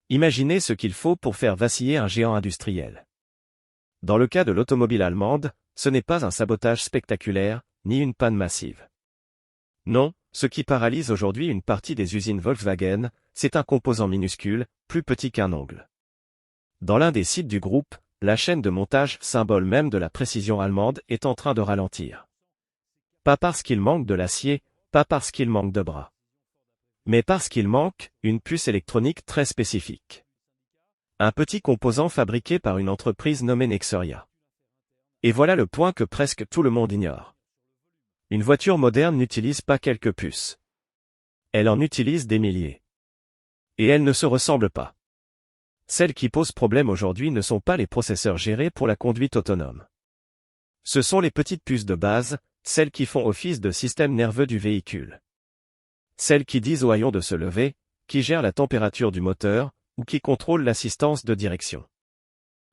Imaginez ce qu'il faut pour faire vaciller un géant industriel. Dans le cas de l'automobile allemande, ce n'est pas un sabotage spectaculaire, ni une panne massive. Non, ce qui paralyse aujourd'hui une partie des usines Volkswagen, c'est un composant minuscule, plus petit qu'un ongle. Dans l'un des sites du groupe, la chaîne de montage, symbole même de la précision allemande, est en train de ralentir. Pas parce qu'il manque de l'acier, pas parce qu'il manque de bras. Mais parce qu'il manque une puce électronique très spécifique. Un petit composant fabriqué par une entreprise nommée Nexeria. Et voilà le point que presque tout le monde ignore. Une voiture moderne n'utilise pas quelques puces. Elle en utilise des milliers. Et elles ne se ressemblent pas. Celles qui posent problème aujourd'hui ne sont pas les processeurs gérés pour la conduite autonome. Ce sont les petites puces de base, celles qui font office de système nerveux du véhicule. Celles qui disent au haillon de se lever, qui gèrent la température du moteur, ou qui contrôlent l'assistance de direction.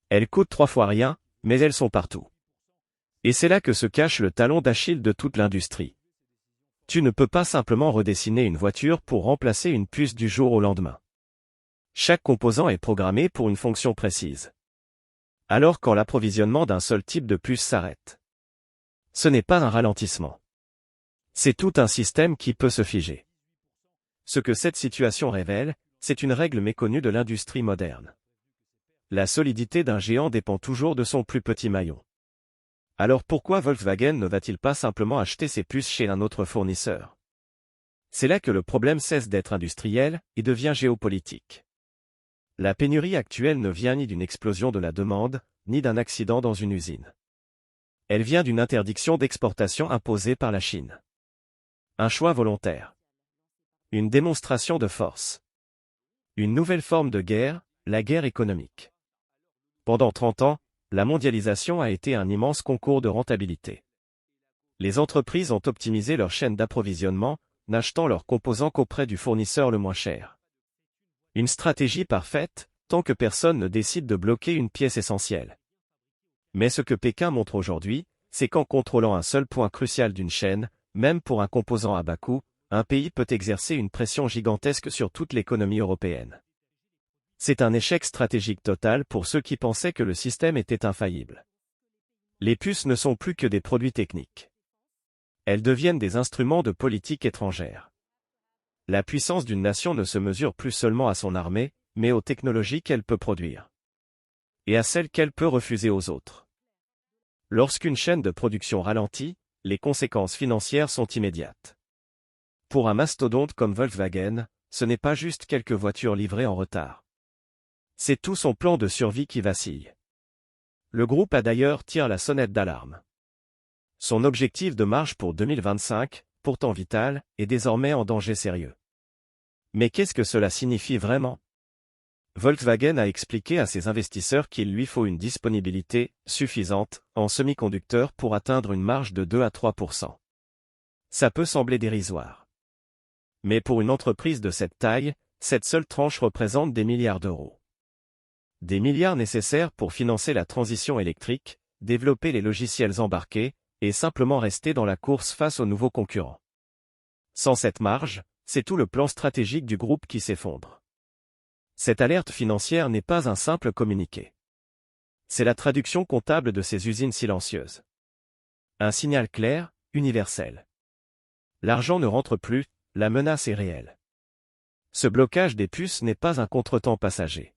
Elles coûtent 3 fois rien, mais elles sont partout. Et c'est là que se cache le talon d'Achille de toute l'industrie. Tu ne peux pas simplement redessiner une voiture pour remplacer une puce du jour au lendemain. Chaque composant est programmé pour une fonction précise. Alors quand l'approvisionnement d'un seul type de puce s'arrête, ce n'est pas un ralentissement. C'est tout un système qui peut se figer. Ce que cette situation révèle, c'est une règle méconnue de l'industrie moderne. La solidité d'un géant dépend toujours de son plus petit maillon. Alors pourquoi Volkswagen ne va-t-il pas simplement acheter ses puces chez un autre fournisseur? C'est là que le problème cesse d'être industriel et devient géopolitique. La pénurie actuelle ne vient ni d'une explosion de la demande, ni d'un accident dans une usine. Elle vient d'une interdiction d'exportation imposée par la Chine. Un choix volontaire. Une démonstration de force. Une nouvelle forme de guerre, la guerre économique. Pendant 30 ans, la mondialisation a été un immense concours de rentabilité. Les entreprises ont optimisé leur chaîne d'approvisionnement, n'achetant leurs composants qu'auprès du fournisseur le moins cher. Une stratégie parfaite, tant que personne ne décide de bloquer une pièce essentielle. Mais ce que Pékin montre aujourd'hui, c'est qu'en contrôlant un seul point crucial d'une chaîne, même pour un composant à bas coût, un pays peut exercer une pression gigantesque sur toute l'économie européenne. C'est un échec stratégique total pour ceux qui pensaient que le système était infaillible. Les puces ne sont plus que des produits techniques. Elles deviennent des instruments de politique étrangère. La puissance d'une nation ne se mesure plus seulement à son armée, mais aux technologies qu'elle peut produire. Et à celles qu'elle peut refuser aux autres. Lorsqu'une chaîne de production ralentit, les conséquences financières sont immédiates. Pour un mastodonte comme Volkswagen, ce n'est pas juste quelques voitures livrées en retard. C'est tout son plan de survie qui vacille. Le groupe a d'ailleurs tiré la sonnette d'alarme. Son objectif de marge pour 2025, pourtant vital, est désormais en danger sérieux. Mais qu'est-ce que cela signifie vraiment? Volkswagen a expliqué à ses investisseurs qu'il lui faut une disponibilité suffisante en semi-conducteurs pour atteindre une marge de 2 à 3%. Ça peut sembler dérisoire. Mais pour une entreprise de cette taille, cette seule tranche représente des milliards d'euros. Des milliards nécessaires pour financer la transition électrique, développer les logiciels embarqués, et simplement rester dans la course face aux nouveaux concurrents. Sans cette marge, c'est tout le plan stratégique du groupe qui s'effondre. Cette alerte financière n'est pas un simple communiqué. C'est la traduction comptable de ces usines silencieuses. Un signal clair, universel. L'argent ne rentre plus, la menace est réelle. Ce blocage des puces n'est pas un contretemps passager.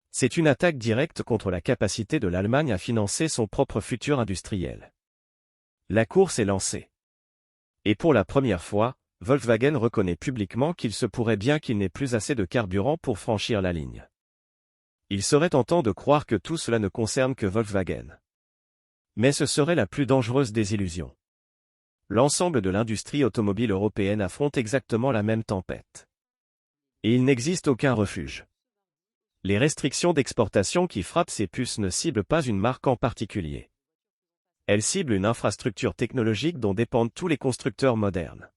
C'est une attaque directe contre la capacité de l'Allemagne à financer son propre futur industriel. La course est lancée. Et pour la première fois, Volkswagen reconnaît publiquement qu'il se pourrait bien qu'il n'ait plus assez de carburant pour franchir la ligne. Il serait tentant de croire que tout cela ne concerne que Volkswagen. Mais ce serait la plus dangereuse des illusions. L'ensemble de l'industrie automobile européenne affronte exactement la même tempête. Et il n'existe aucun refuge. Les restrictions d'exportation qui frappent ces puces ne ciblent pas une marque en particulier. Elles ciblent une infrastructure technologique dont dépendent tous les constructeurs modernes.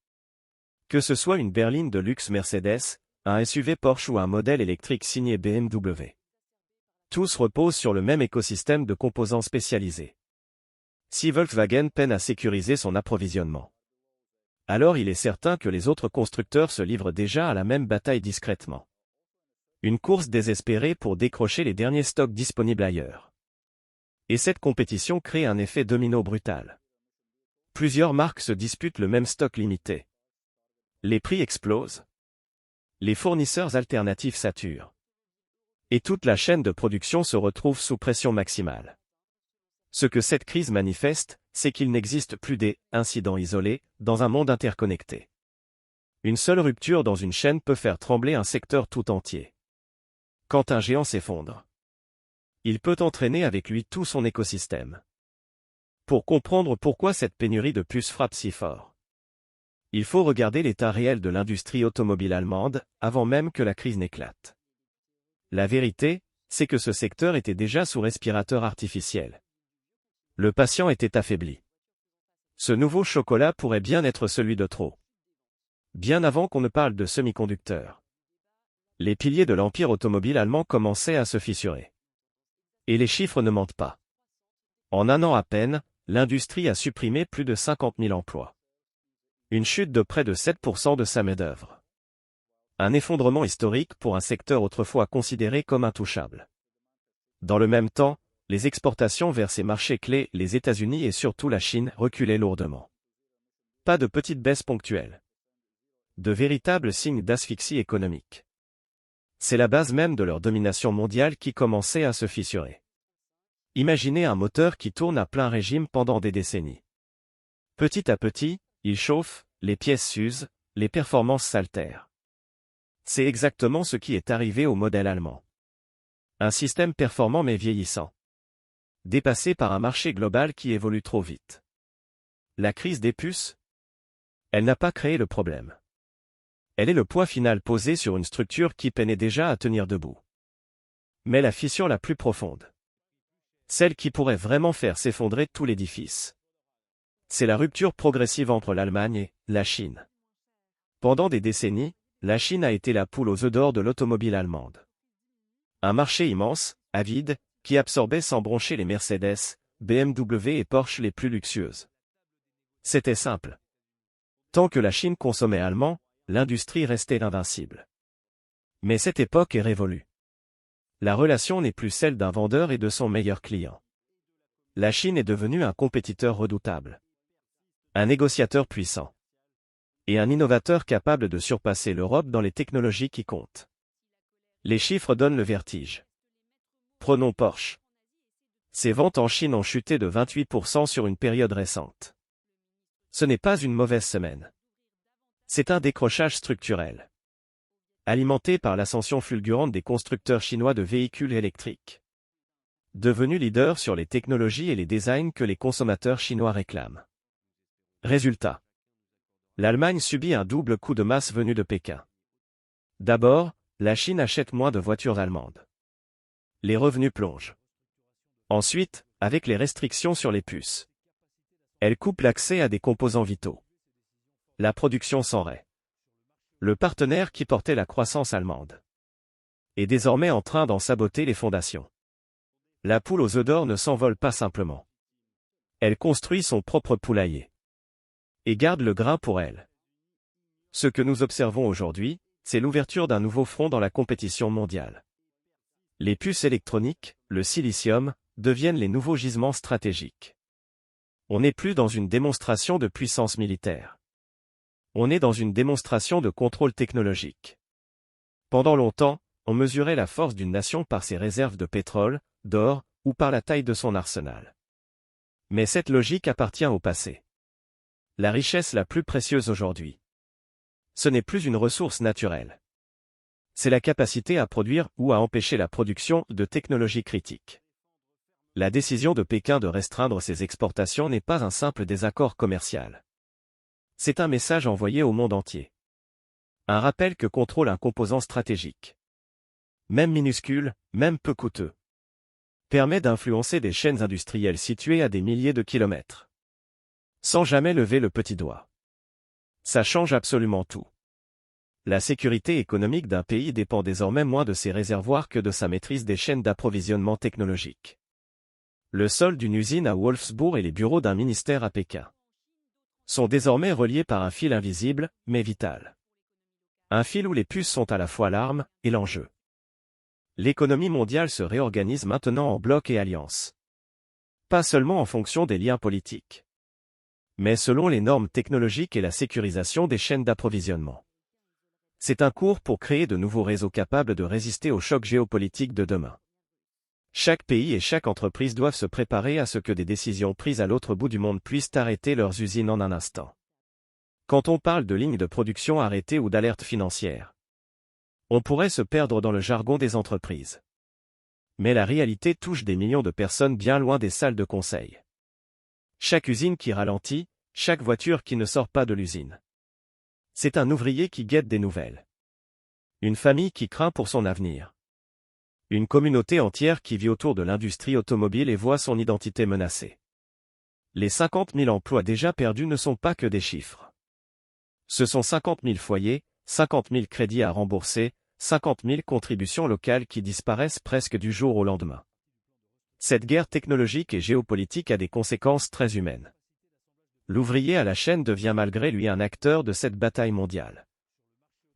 Que ce soit une berline de luxe Mercedes, un SUV Porsche ou un modèle électrique signé BMW. Tous reposent sur le même écosystème de composants spécialisés. Si Volkswagen peine à sécuriser son approvisionnement, alors il est certain que les autres constructeurs se livrent déjà à la même bataille discrètement. Une course désespérée pour décrocher les derniers stocks disponibles ailleurs. Et cette compétition crée un effet domino brutal. Plusieurs marques se disputent le même stock limité. Les prix explosent. Les fournisseurs alternatifs saturent. Et toute la chaîne de production se retrouve sous pression maximale. Ce que cette crise manifeste, c'est qu'il n'existe plus des incidents isolés dans un monde interconnecté. Une seule rupture dans une chaîne peut faire trembler un secteur tout entier. Quand un géant s'effondre, il peut entraîner avec lui tout son écosystème. Pour comprendre pourquoi cette pénurie de puces frappe si fort, il faut regarder l'état réel de l'industrie automobile allemande avant même que la crise n'éclate. La vérité, c'est que ce secteur était déjà sous respirateur artificiel. Le patient était affaibli. Ce nouveau chocolat pourrait bien être celui de trop. Bien avant qu'on ne parle de semi-conducteurs. Les piliers de l'empire automobile allemand commençaient à se fissurer. Et les chiffres ne mentent pas. En un an à peine, l'industrie a supprimé plus de 50 000 emplois. Une chute de près de 7% de sa main-d'œuvre. Un effondrement historique pour un secteur autrefois considéré comme intouchable. Dans le même temps, les exportations vers ces marchés clés, les États-Unis et surtout la Chine, reculaient lourdement. Pas de petites baisses ponctuelles. De véritables signes d'asphyxie économique. C'est la base même de leur domination mondiale qui commençait à se fissurer. Imaginez un moteur qui tourne à plein régime pendant des décennies. Petit à petit, il chauffe, les pièces s'usent, les performances s'altèrent. C'est exactement ce qui est arrivé au modèle allemand. Un système performant mais vieillissant. Dépassé par un marché global qui évolue trop vite. La crise des puces? Elle n'a pas créé le problème. Elle est le poids final posé sur une structure qui peinait déjà à tenir debout. Mais la fissure la plus profonde. Celle qui pourrait vraiment faire s'effondrer tout l'édifice. C'est la rupture progressive entre l'Allemagne et la Chine. Pendant des décennies, la Chine a été la poule aux œufs d'or de l'automobile allemande. Un marché immense, avide, qui absorbait sans broncher les Mercedes, BMW et Porsche les plus luxueuses. C'était simple. Tant que la Chine consommait allemand, l'industrie restait invincible. Mais cette époque est révolue. La relation n'est plus celle d'un vendeur et de son meilleur client. La Chine est devenue un compétiteur redoutable. Un négociateur puissant. Et un innovateur capable de surpasser l'Europe dans les technologies qui comptent. Les chiffres donnent le vertige. Prenons Porsche. Ses ventes en Chine ont chuté de 28% sur une période récente. Ce n'est pas une mauvaise semaine. C'est un décrochage structurel. Alimenté par l'ascension fulgurante des constructeurs chinois de véhicules électriques. Devenus leaders sur les technologies et les designs que les consommateurs chinois réclament. Résultat. L'Allemagne subit un double coup de masse venu de Pékin. D'abord, la Chine achète moins de voitures allemandes. Les revenus plongent. Ensuite, avec les restrictions sur les puces. Elle coupe l'accès à des composants vitaux. La production s'enraye. Le partenaire qui portait la croissance allemande est désormais en train d'en saboter les fondations. La poule aux œufs d'or ne s'envole pas simplement. Elle construit son propre poulailler. Et garde le grain pour elle. Ce que nous observons aujourd'hui, c'est l'ouverture d'un nouveau front dans la compétition mondiale. Les puces électroniques, le silicium, deviennent les nouveaux gisements stratégiques. On n'est plus dans une démonstration de puissance militaire. On est dans une démonstration de contrôle technologique. Pendant longtemps, on mesurait la force d'une nation par ses réserves de pétrole, d'or, ou par la taille de son arsenal. Mais cette logique appartient au passé. La richesse la plus précieuse aujourd'hui. Ce n'est plus une ressource naturelle. C'est la capacité à produire ou à empêcher la production de technologies critiques. La décision de Pékin de restreindre ses exportations n'est pas un simple désaccord commercial. C'est un message envoyé au monde entier. Un rappel que contrôle un composant stratégique. Même minuscule, même peu coûteux. Permet d'influencer des chaînes industrielles situées à des milliers de kilomètres. Sans jamais lever le petit doigt. Ça change absolument tout. La sécurité économique d'un pays dépend désormais moins de ses réservoirs que de sa maîtrise des chaînes d'approvisionnement technologique. Le sol d'une usine à Wolfsburg et les bureaux d'un ministère à Pékin sont désormais reliés par un fil invisible, mais vital. Un fil où les puces sont à la fois l'arme et l'enjeu. L'économie mondiale se réorganise maintenant en blocs et alliances. Pas seulement en fonction des liens politiques, mais selon les normes technologiques et la sécurisation des chaînes d'approvisionnement. C'est un cours pour créer de nouveaux réseaux capables de résister aux chocs géopolitiques de demain. Chaque pays et chaque entreprise doivent se préparer à ce que des décisions prises à l'autre bout du monde puissent arrêter leurs usines en un instant. Quand on parle de lignes de production arrêtées ou d'alerte financière, on pourrait se perdre dans le jargon des entreprises. Mais la réalité touche des millions de personnes bien loin des salles de conseil. Chaque usine qui ralentit, chaque voiture qui ne sort pas de l'usine. C'est un ouvrier qui guette des nouvelles. Une famille qui craint pour son avenir. Une communauté entière qui vit autour de l'industrie automobile et voit son identité menacée. Les 50 000 emplois déjà perdus ne sont pas que des chiffres. Ce sont 50 000 foyers, 50 000 crédits à rembourser, 50 000 contributions locales qui disparaissent presque du jour au lendemain. Cette guerre technologique et géopolitique a des conséquences très humaines. L'ouvrier à la chaîne devient malgré lui un acteur de cette bataille mondiale.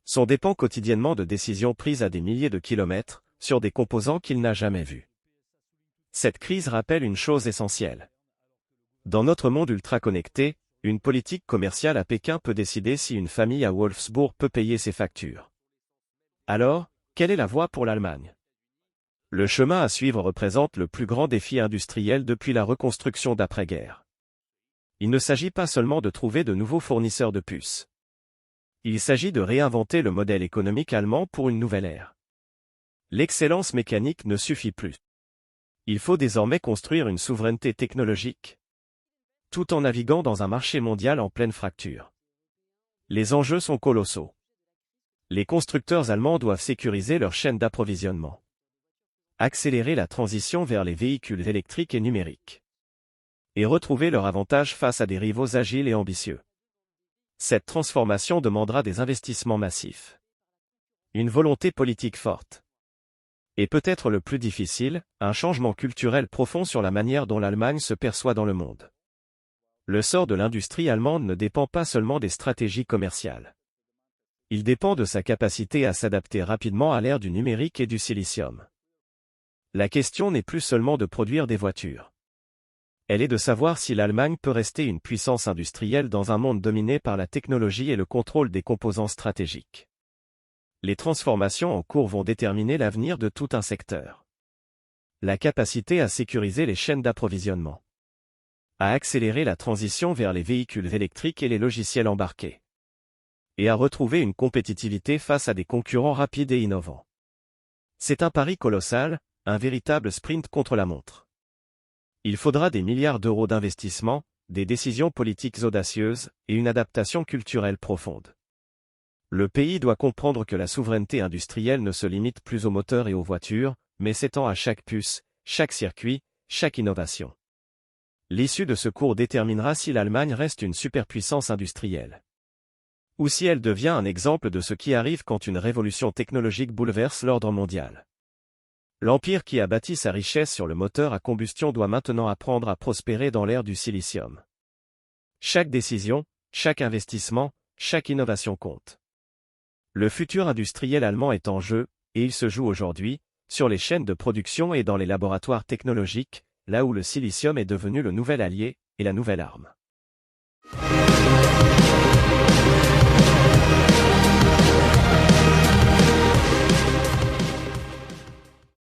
Son dépend quotidiennement de décisions prises à des milliers de kilomètres, sur des composants qu'il n'a jamais vus. Cette crise rappelle une chose essentielle. Dans notre monde ultra connecté, une politique commerciale à Pékin peut décider si une famille à Wolfsburg peut payer ses factures. Alors, quelle est la voie pour l'Allemagne? Le chemin à suivre représente le plus grand défi industriel depuis la reconstruction d'après-guerre. Il ne s'agit pas seulement de trouver de nouveaux fournisseurs de puces. Il s'agit de réinventer le modèle économique allemand pour une nouvelle ère. L'excellence mécanique ne suffit plus. Il faut désormais construire une souveraineté technologique, tout en naviguant dans un marché mondial en pleine fracture. Les enjeux sont colossaux. Les constructeurs allemands doivent sécuriser leur chaîne d'approvisionnement, accélérer la transition vers les véhicules électriques et numériques, et retrouver leur avantage face à des rivaux agiles et ambitieux. Cette transformation demandera des investissements massifs, une volonté politique forte, et peut-être le plus difficile, un changement culturel profond sur la manière dont l'Allemagne se perçoit dans le monde. Le sort de l'industrie allemande ne dépend pas seulement des stratégies commerciales. Il dépend de sa capacité à s'adapter rapidement à l'ère du numérique et du silicium. La question n'est plus seulement de produire des voitures. Elle est de savoir si l'Allemagne peut rester une puissance industrielle dans un monde dominé par la technologie et le contrôle des composants stratégiques. Les transformations en cours vont déterminer l'avenir de tout un secteur. La capacité à sécuriser les chaînes d'approvisionnement, à accélérer la transition vers les véhicules électriques et les logiciels embarqués, et à retrouver une compétitivité face à des concurrents rapides et innovants. C'est un pari colossal, un véritable sprint contre la montre. Il faudra des milliards d'euros d'investissement, des décisions politiques audacieuses et une adaptation culturelle profonde. Le pays doit comprendre que la souveraineté industrielle ne se limite plus aux moteurs et aux voitures, mais s'étend à chaque puce, chaque circuit, chaque innovation. L'issue de ce cours déterminera si l'Allemagne reste une superpuissance industrielle, ou si elle devient un exemple de ce qui arrive quand une révolution technologique bouleverse l'ordre mondial. L'empire qui a bâti sa richesse sur le moteur à combustion doit maintenant apprendre à prospérer dans l'ère du silicium. Chaque décision, chaque investissement, chaque innovation compte. Le futur industriel allemand est en jeu, et il se joue aujourd'hui, sur les chaînes de production et dans les laboratoires technologiques, là où le silicium est devenu le nouvel allié et la nouvelle arme.